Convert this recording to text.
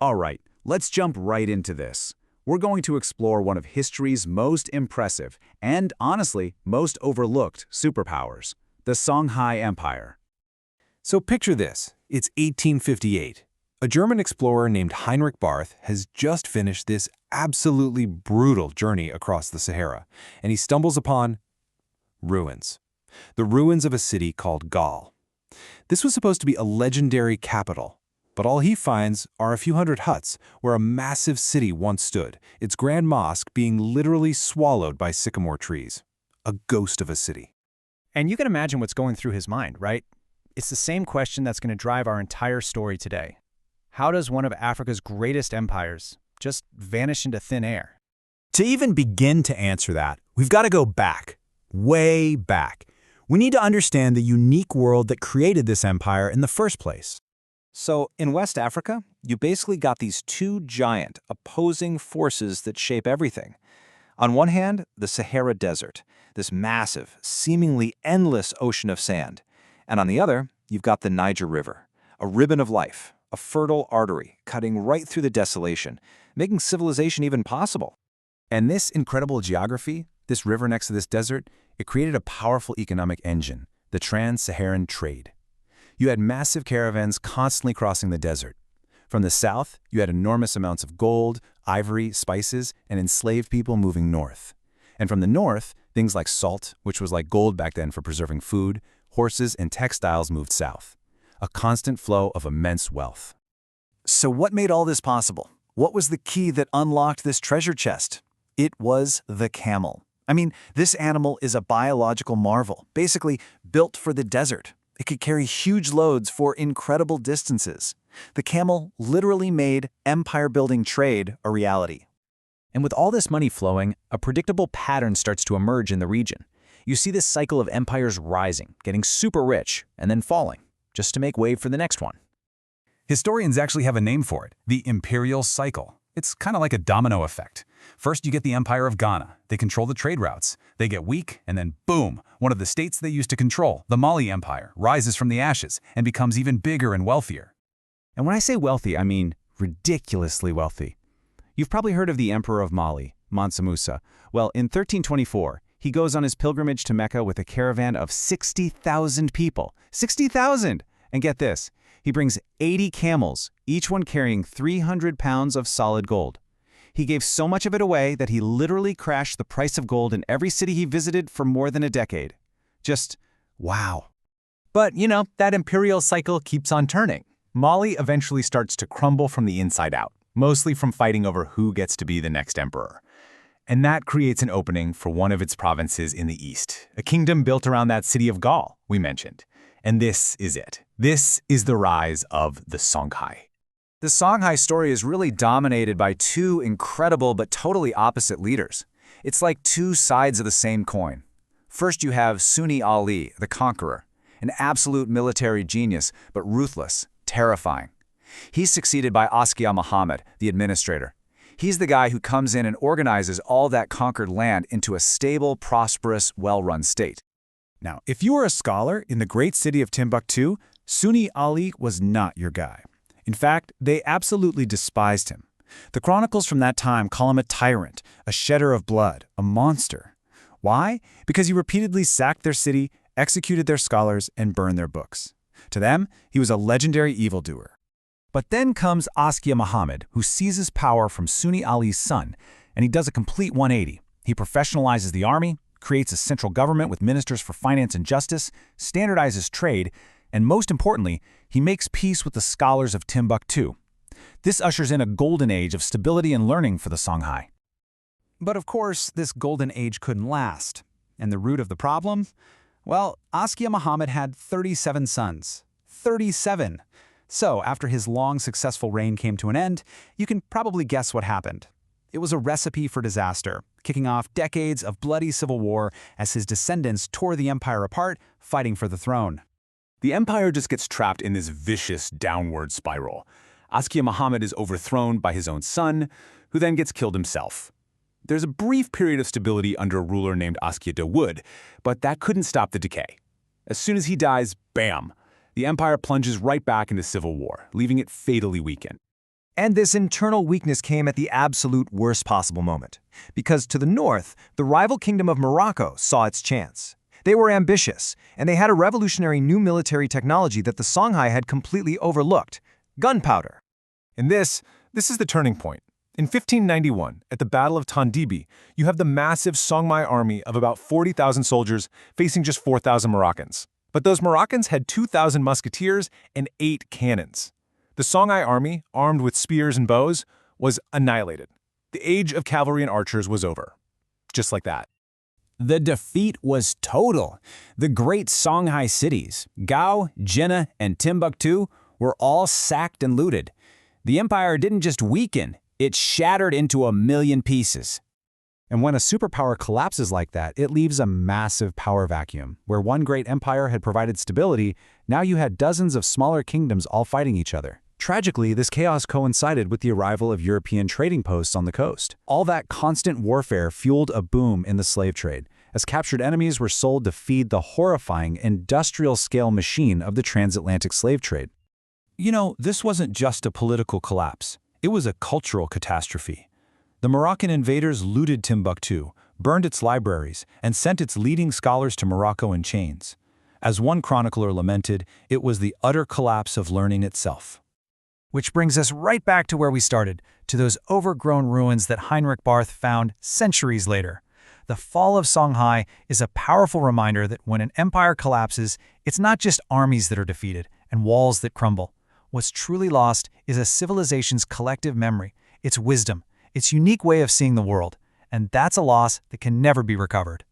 All right, let's jump right into this. We're going to explore one of history's most impressive and, honestly, most overlooked superpowers, the Songhai Empire. So picture this. It's 1858. A German explorer named Heinrich Barth has just finished this absolutely brutal journey across the Sahara, and he stumbles upon ruins. The ruins of a city called Gaul. This was supposed to be a legendary capital, but all he finds are a few hundred huts where a massive city once stood, its grand mosque being literally swallowed by sycamore trees. A ghost of a city. And you can imagine what's going through his mind, right? It's the same question that's going to drive our entire story today. How does one of Africa's greatest empires just vanish into thin air? To even begin to answer that, we've got to go back, way back. We need to understand the unique world that created this empire in the first place. So, in West Africa, you basically got these two giant, opposing forces that shape everything. On one hand, the Sahara Desert, this massive, seemingly endless ocean of sand. And on the other, you've got the Niger River, a ribbon of life, a fertile artery cutting right through the desolation, making civilization even possible. And this incredible geography, this river next to this desert, it created a powerful economic engine, the trans-Saharan trade. You had massive caravans constantly crossing the desert. From the south, you had enormous amounts of gold, ivory, spices, and enslaved people moving north. And from the north, things like salt, which was like gold back then for preserving food, horses, and textiles moved south. A constant flow of immense wealth. So what made all this possible? What was the key that unlocked this treasure chest? It was the camel. I mean, this animal is a biological marvel, basically built for the desert. It could carry huge loads for incredible distances. The camel literally made empire-building trade a reality. And with all this money flowing, a predictable pattern starts to emerge in the region. You see this cycle of empires rising, getting super rich, and then falling, just to make way for the next one. Historians actually have a name for it, the imperial cycle. It's kind of like a domino effect. First, you get the Empire of Ghana. They control the trade routes. They get weak, and then boom, one of the states they used to control, the Mali Empire, rises from the ashes and becomes even bigger and wealthier. And when I say wealthy, I mean ridiculously wealthy. You've probably heard of the Emperor of Mali, Mansa Musa. Well, in 1324, he goes on his pilgrimage to Mecca with a caravan of 60,000 people. 60,000! And get this, he brings 80 camels, each one carrying 300 pounds of solid gold. He gave so much of it away that he literally crashed the price of gold in every city he visited for more than a decade. Just, wow. But, that imperial cycle keeps on turning. Mali eventually starts to crumble from the inside out, mostly from fighting over who gets to be the next emperor. And that creates an opening for one of its provinces in the east, a kingdom built around that city of Gaul we mentioned. And this is it. This is the rise of the Songhai. The Songhai story is really dominated by two incredible but totally opposite leaders. It's like two sides of the same coin. First, you have Sunni Ali, the conqueror, an absolute military genius, but ruthless, terrifying. He's succeeded by Askiya Muhammad, the administrator. He's the guy who comes in and organizes all that conquered land into a stable, prosperous, well-run state. Now, if you were a scholar in the great city of Timbuktu, Sunni Ali was not your guy. In fact, they absolutely despised him. The chronicles from that time call him a tyrant, a shedder of blood, a monster. Why? Because he repeatedly sacked their city, executed their scholars, and burned their books. To them, he was a legendary evildoer. But then comes Askiya Muhammad, who seizes power from Sunni Ali's son, and he does a complete 180. He professionalizes the army, creates a central government with ministers for finance and justice, standardizes trade, and most importantly, he makes peace with the scholars of Timbuktu. This ushers in a golden age of stability and learning for the Songhai. But of course, this golden age couldn't last. And the root of the problem? Well, Askiya Muhammad had 37 sons. 37! So, after his long, successful reign came to an end, you can probably guess what happened. It was a recipe for disaster, kicking off decades of bloody civil war as his descendants tore the empire apart, fighting for the throne. The empire just gets trapped in this vicious downward spiral. Askiya Muhammad is overthrown by his own son, who then gets killed himself. There's a brief period of stability under a ruler named Askiya Dawood, but that couldn't stop the decay. As soon as he dies, bam! The empire plunges right back into civil war, leaving it fatally weakened. And this internal weakness came at the absolute worst possible moment. Because to the north, the rival kingdom of Morocco saw its chance. They were ambitious, and they had a revolutionary new military technology that the Songhai had completely overlooked: gunpowder. And this is the turning point. In 1591, at the Battle of Tondibi, you have the massive Songhai army of about 40,000 soldiers facing just 4,000 Moroccans. But those Moroccans had 2,000 musketeers and 8 cannons. The Songhai army, armed with spears and bows, was annihilated. The age of cavalry and archers was over. Just like that. The defeat was total. The great Songhai cities, Gao, Jinnah, and Timbuktu, were all sacked and looted. The empire didn't just weaken, it shattered into a million pieces. And when a superpower collapses like that, it leaves a massive power vacuum. Where one great empire had provided stability, now you had dozens of smaller kingdoms all fighting each other. Tragically, this chaos coincided with the arrival of European trading posts on the coast. All that constant warfare fueled a boom in the slave trade, as captured enemies were sold to feed the horrifying industrial-scale machine of the transatlantic slave trade. You know, this wasn't just a political collapse. It was a cultural catastrophe. The Moroccan invaders looted Timbuktu, burned its libraries, and sent its leading scholars to Morocco in chains. As one chronicler lamented, it was the utter collapse of learning itself. Which brings us right back to where we started, to those overgrown ruins that Heinrich Barth found centuries later. The fall of Songhai is a powerful reminder that when an empire collapses, it's not just armies that are defeated and walls that crumble. What's truly lost is a civilization's collective memory, its wisdom, its unique way of seeing the world, and that's a loss that can never be recovered.